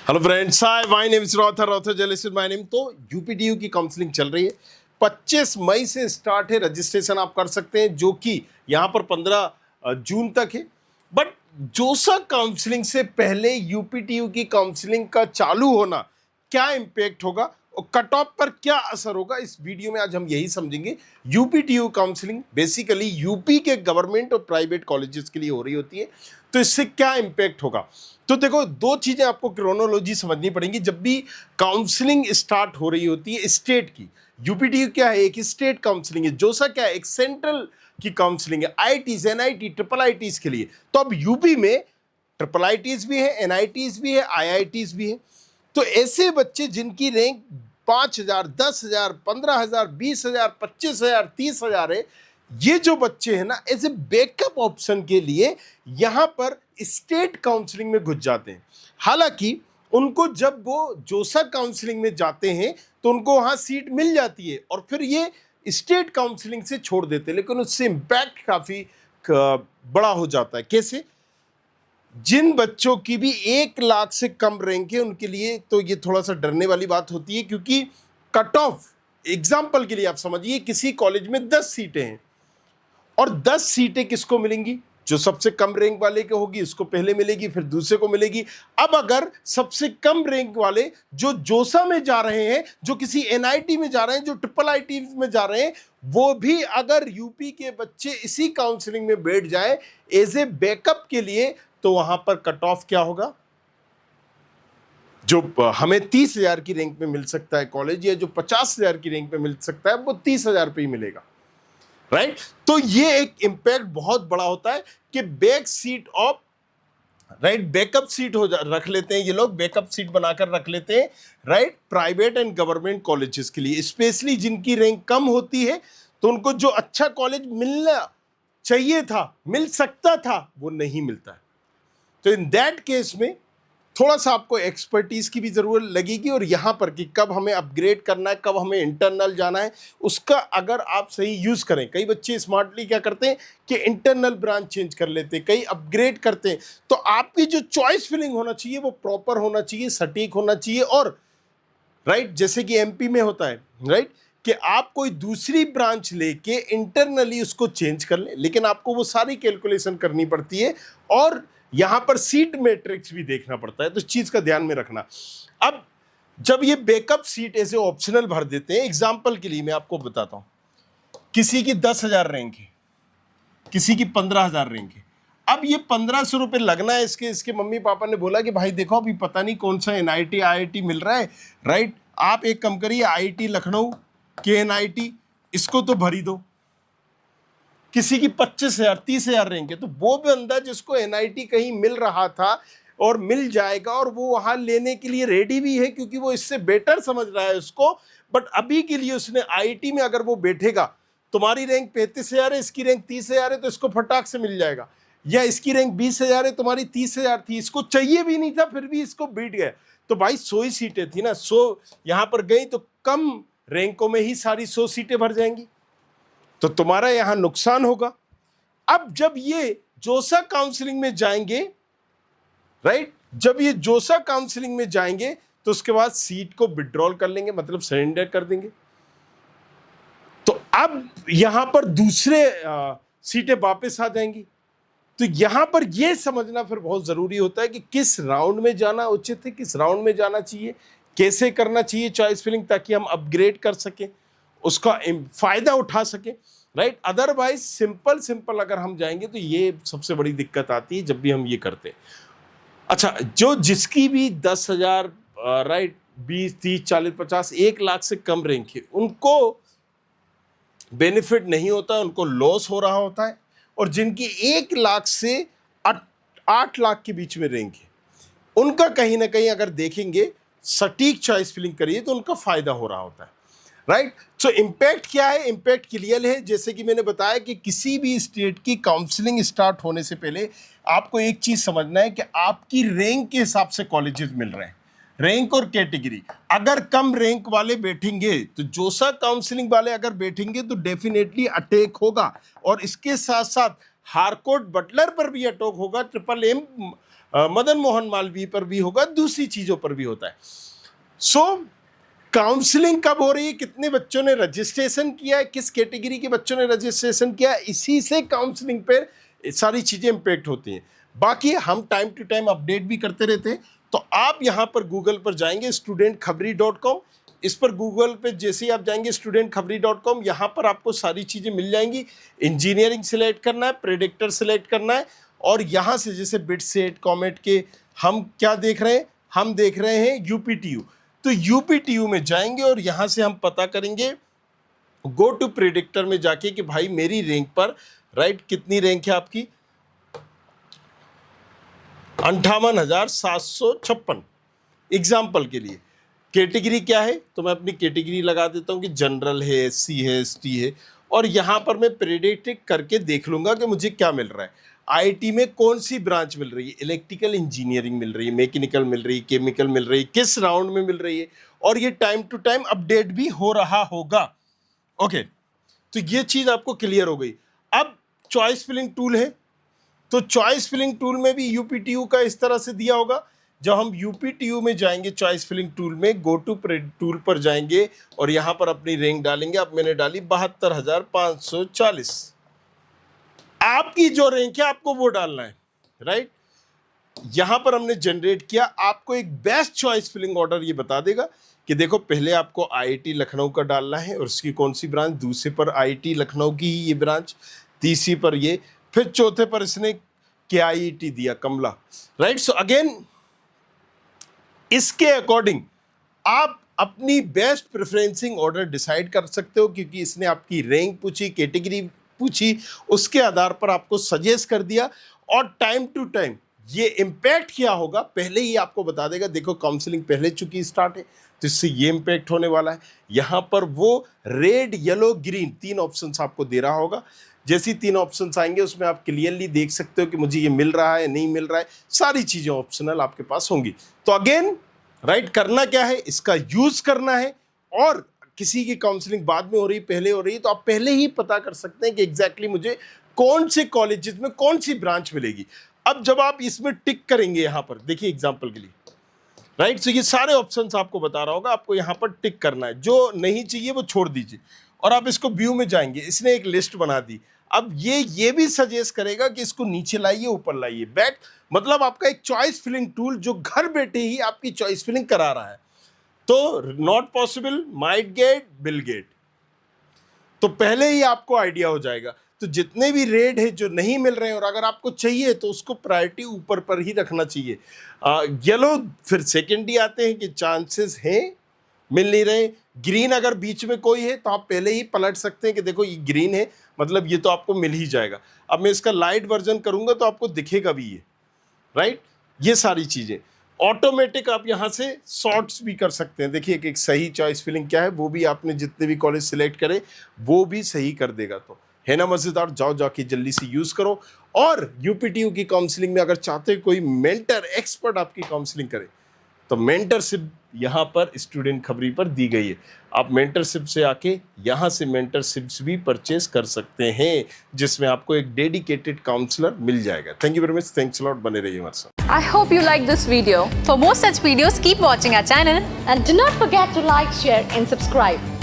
Hello friends, hi, my name is रॉथर जलेसिस my name. तो यूपीटीयू की काउंसलिंग चल रही है। 25 मई से स्टार्ट है, रजिस्ट्रेशन आप कर सकते हैं, जो कि यहाँ पर 15 जून तक है। बट जोसा काउंसलिंग से पहले यूपीटीयू की काउंसलिंग का चालू होना क्या इम्पैक्ट होगा और कट ऑफ पर क्या असर होगा, इस वीडियो में आज हम यही समझेंगे। यूपीटीयू काउंसलिंग बेसिकली यूपी के गवर्नमेंट और प्राइवेट कॉलेजेस के लिए हो रही होती है, तो इससे क्या इम्पैक्ट होगा। तो देखो, दो चीजें आपको क्रोनोलॉजी समझनी पड़ेंगी। जब भी काउंसलिंग स्टार्ट हो रही होती है स्टेट की, यूपीटीयू क्या है, एक स्टेट काउंसलिंग है। जोसा क्या है, एक सेंट्रल की काउंसलिंग है, आईआईटीज, एनआईटी, ट्रिपल आईटीज के लिए। तो अब यूपी में ट्रिपल आईटीज भी है, एनआईटीज भी है, आईआईटीज भी है। तो ऐसे बच्चे जिनकी रैंक 5,000, 10,000, 15,000, 20,000, 25,000, 30,000 है, ये जो बच्चे हैं ना, एज ए बैकअप ऑप्शन के लिए यहां पर स्टेट काउंसलिंग में घुस जाते हैं। हालांकि उनको जब वो जोसा काउंसलिंग में जाते हैं तो उनको वहां सीट मिल जाती है और फिर ये स्टेट काउंसलिंग से छोड़ देते हैं, लेकिन उससे इंपैक्ट काफी बड़ा हो जाता है। कैसे? जिन बच्चों की भी 1 लाख से कम रैंक है उनके लिए तो ये थोड़ा सा डरने वाली बात होती है, क्योंकि कट ऑफ, एग्जाम्पल के लिए आप समझिए, किसी कॉलेज में 10 सीटें हैं और 10 सीटें किसको मिलेंगी? जो सबसे कम रैंक वाले के होगी उसको पहले मिलेगी, फिर दूसरे को मिलेगी। अब अगर सबसे कम रैंक वाले जो जोसा में जा रहे हैं, जो किसी एनआईटी में जा रहे हैं, जो ट्रिपल आईटी में जा रहे हैं, वो भी अगर यूपी के बच्चे इसी काउंसलिंग में बैठ जाए एज ए बैकअप के लिए, तो वहां पर कट ऑफ क्या होगा? जो हमें 30,000 की रैंक में मिल सकता है कॉलेज, या जो 50,000 की रैंक में मिल सकता है, वो 30,000 पे ही मिलेगा। राइट? तो ये एक इंपैक्ट बहुत बड़ा होता है कि back seat of, right, backup seat रख लेते हैं ये लोग, बैकअप सीट बनाकर रख लेते हैं, right, private and government colleges के लिए। स्पेशली जिनकी रैंक कम होती है तो उनको जो अच्छा कॉलेज मिलना चाहिए था, मिल सकता था, वो नहीं मिलता है। तो इन दैट केस में थोड़ा सा आपको एक्सपर्टीज की भी जरूरत लगेगी, और यहां पर कि कब हमें अपग्रेड करना है, कब हमें इंटरनल जाना है, उसका अगर आप सही यूज करें। कई बच्चे स्मार्टली क्या करते हैं कि इंटरनल ब्रांच चेंज कर लेते हैं, कई अपग्रेड करते हैं। तो आपकी जो चॉइस फिलिंग होना चाहिए वो प्रॉपर होना चाहिए, सटीक होना चाहिए। और राइट, जैसे कि एमपी में होता है, राइट, कि आप कोई दूसरी ब्रांच लेके इंटरनली उसको चेंज कर लें, लेकिन आपको वो सारी कैलकुलेशन करनी पड़ती है और यहां पर सीट मैट्रिक्स भी देखना पड़ता है। तो इस चीज का ध्यान में रखना। अब जब ये बैकअप सीट ऐसे ऑप्शनल भर देते हैं, एग्जांपल के लिए मैं आपको बताता हूं, किसी की 10,000 रैंक है, किसी की 15,000 रैंक है। अब ये 1,500 रुपये लगना है। इसके मम्मी पापा ने बोला कि भाई देखो, अभी पता नहीं कौन सा एनआईटी आईआईटी मिल रहा है, राइट, आप एक काम करिए, आईआईटी लखनऊ के एनआईटी, इसको तो भरी दो। किसी की 25,000, 30,000 रैंक है, तो वो बंदा जिसको एनआईटी कहीं मिल रहा था और मिल जाएगा, और वो वहां लेने के लिए रेडी भी है क्योंकि वो इससे बेटर समझ रहा है उसको, बट अभी के लिए उसने आईआईटी में अगर वो बैठेगा, तुम्हारी रैंक 35,000 है, इसकी रैंक 30,000 है, तो इसको फटाक से मिल जाएगा। या इसकी रैंक 20,000 है, तुम्हारी 30,000 थी, इसको चाहिए भी नहीं था, फिर भी इसको बीट गया। तो भाई 100 ही सीटें थी ना, 100 यहां पर गई तो कम रैंकों में ही सारी 100 सीटें भर जाएंगी, तो तुम्हारा यहां नुकसान होगा। अब जब ये जोसा काउंसलिंग में जाएंगे, राइट, जब ये जोसा काउंसलिंग में जाएंगे तो उसके बाद सीट को विड्रॉल कर लेंगे, मतलब सरेंडर कर देंगे। तो अब यहां पर दूसरे सीटें वापस आ जाएंगी। तो यहां पर यह समझना फिर बहुत जरूरी होता है कि किस राउंड में जाना उचित है, किस राउंड में जाना चाहिए, कैसे करना चाहिए चॉइस फिलिंग, ताकि हम अपग्रेड कर सकें, उसका फायदा उठा सकें, राइट। अदरवाइज सिंपल अगर हम जाएंगे तो ये सबसे बड़ी दिक्कत आती है जब भी हम ये करते हैं। अच्छा, जो जिसकी भी 10,000, राइट, 20, 30, 40, 50, 1 लाख से कम रैंक है, उनको बेनिफिट नहीं होता, उनको लॉस हो रहा होता है। और जिनकी 1 लाख से 8 लाख के बीच में रैंक है, उनका कहीं ना कहीं अगर देखेंगे, सटीक चॉइस फिलिंग करिए तो उनका फायदा हो रहा होता है, राइट। सो इंपैक्ट क्या है? इंपैक्ट क्लियर है। जैसे कि मैंने बताया कि किसी भी स्टेट की काउंसलिंग स्टार्ट होने से पहले आपको एक चीज समझना है कि आपकी रैंक के हिसाब से कॉलेजेस मिल रहे हैं, रैंक और कैटेगरी। अगर कम रैंक वाले बैठेंगे तो जोसा काउंसलिंग वाले अगर बैठेंगे तो डेफिनेटली अटैक होगा, और इसके साथ साथ हारकोट बटलर पर भी अटैक होगा, ट्रिपल एम मदन मोहन मालवीय पर भी होगा, दूसरी चीजों पर भी होता है। सो काउंसलिंग कब हो रही है, कितने बच्चों ने रजिस्ट्रेशन किया है, किस कैटेगरी के बच्चों ने रजिस्ट्रेशन किया है, इसी से काउंसलिंग पे सारी चीजें इंपैक्ट होती हैं। बाकी हम टाइम टू टाइम अपडेट भी करते रहते हैं। तो आप यहाँ पर गूगल पर जाएंगे studentkhabri.com, इस पर गूगल पे जैसे ही आप जाएंगे studentkhabri.com, यहाँ पर आपको सारी चीज़ें मिल जाएंगी। इंजीनियरिंग सिलेक्ट करना है, प्रेडिक्टर सिलेक्ट करना है, और यहाँ से जैसे बिट सेट कॉमेट के हम क्या देख रहे हैं, हम देख रहे हैं यूपीटीयू। तो यूपीटीयू में जाएंगे और यहाँ से हम पता करेंगे गो टू प्रेडिक्टर में जाके कि भाई मेरी रैंक पर, राइट, कितनी रैंक है आपकी, 58,756। एग्जाम्पल के लिए कैटेगरी क्या है, तो मैं अपनी कैटेगरी लगा देता हूँ कि जनरल है, एससी है, एसटी है, और यहाँ पर मैं प्रेडिक्ट करके देख लूंगा कि मुझे क्या मिल रहा है। आईटी में कौन सी ब्रांच मिल रही है, इलेक्ट्रिकल इंजीनियरिंग मिल रही है, मैकेनिकल मिल रही है, केमिकल मिल रही है, किस राउंड में मिल रही है, और ये टाइम टू टाइम अपडेट भी हो रहा होगा। ओके, तो ये चीज आपको क्लियर हो गई। अब चॉइस फिलिंग टूल है, तो चॉइस फिलिंग टूल में भी यूपीटीयू का इस तरह से दिया होगा। जब हम यूपीटीयू में जाएंगे चॉइस फिलिंग टूल में, गो टू टूल पर जाएंगे और यहाँ पर अपनी रैंक डालेंगे। अब मैंने डाली 72,540। आपकी जो रैंक है आपको वो डालना है, राइट। यहाँ पर हमने जनरेट किया, आपको एक बेस्ट चॉइस फिलिंग ऑर्डर ये बता देगा कि देखो पहले आपको आईआईटी लखनऊ का डालना है और उसकी कौन सी ब्रांच, दूसरे पर आईआईटी लखनऊ की ये ब्रांच, तीसरी पर ये, फिर चौथे पर इसने केआईटी दिया कमला, राइट। सो अगेन इसके अकॉर्डिंग आप अपनी बेस्ट प्रेफरेंसिंग ऑर्डर डिसाइड कर सकते हो, क्योंकि इसने आपकी रैंक पूछी, कैटेगरी पूछी, उसके आधार पर आपको सजेस्ट कर दिया। और टाइम टू टाइम ये इम्पैक्ट क्या होगा पहले ही आपको बता देगा। देखो काउंसलिंग पहले चूंकि स्टार्ट है तो इससे ये इम्पैक्ट होने वाला है। यहाँ पर वो रेड, येलो, ग्रीन 3 ऑप्शंस आपको दे रहा होगा। जैसी 3 ऑप्शंस आएंगे उसमें आप क्लियरली देख सकते हो कि मुझे ये मिल रहा है, नहीं मिल रहा है, सारी चीजें ऑप्शनल आपके पास होंगी। तो अगेन राइट, करना क्या है, इसका यूज करना है। और किसी की काउंसलिंग बाद में हो रही, पहले हो रही, तो आप पहले ही पता कर सकते हैं कि एग्जैक्टली मुझे कौन से कॉलेजेस में कौन सी ब्रांच मिलेगी। अब जब आप इसमें टिक करेंगे, यहां पर देखिए एग्जांपल के लिए, राइट, सो ये सारे ऑप्शंस आपको बता रहा होगा, आपको यहां पर टिक करना है, जो नहीं चाहिए वो छोड़ दीजिए। और आप इसको व्यू में जाएंगे, इसने एक लिस्ट बना दी। अब ये भी सजेस्ट करेगा कि इसको नीचे लाइए, ऊपर लाइए, बैक, मतलब आपका एक चॉइस फिलिंग टूल जो घर बैठे ही आपकी चॉइस फिलिंग करा रहा है। तो not possible, might get, will get, तो पहले ही आपको आइडिया हो जाएगा। तो जितने भी रेड है जो नहीं मिल रहे हैं और अगर आपको चाहिए तो उसको प्रायोरिटी ऊपर पर ही रखना चाहिए। येलो फिर सेकेंडरी आते हैं कि चांसेस हैं, मिल नहीं रहे। ग्रीन अगर बीच में कोई है तो आप पहले ही पलट सकते हैं कि देखो ये ग्रीन है, मतलब ये तो आपको मिल ही जाएगा। अब मैं इसका लाइट वर्जन करूंगा तो आपको दिखेगा भी ये, राइट। ये सारी चीजें ऑटोमेटिक आप यहाँ से सॉर्ट्स भी कर सकते हैं। देखिए एक सही चॉइस फिलिंग क्या है, वो भी आपने जितने भी कॉलेज सिलेक्ट करे वो भी सही कर देगा। तो है ना मजेदार, जाओ जाके जल्दी से यूज करो। और यूपीटीयू की काउंसलिंग में अगर चाहते हो कोई मेंटर एक्सपर्ट आपकी काउंसलिंग करे तो मेंटरशिप यहाँ पर स्टूडेंट खबरी पर दी गई है। आप मेंटरशिप से आके यहाँ से मेंटरशिप्स भी परचेज कर सकते हैं, जिसमें आपको एक डेडिकेटेड काउंसलर मिल जाएगा। Thank you very much, thanks a lot, बने रहिए हमारे साथ। I hope you like this video. For more such videos, keep watching our channel And do not forget to like, share and subscribe.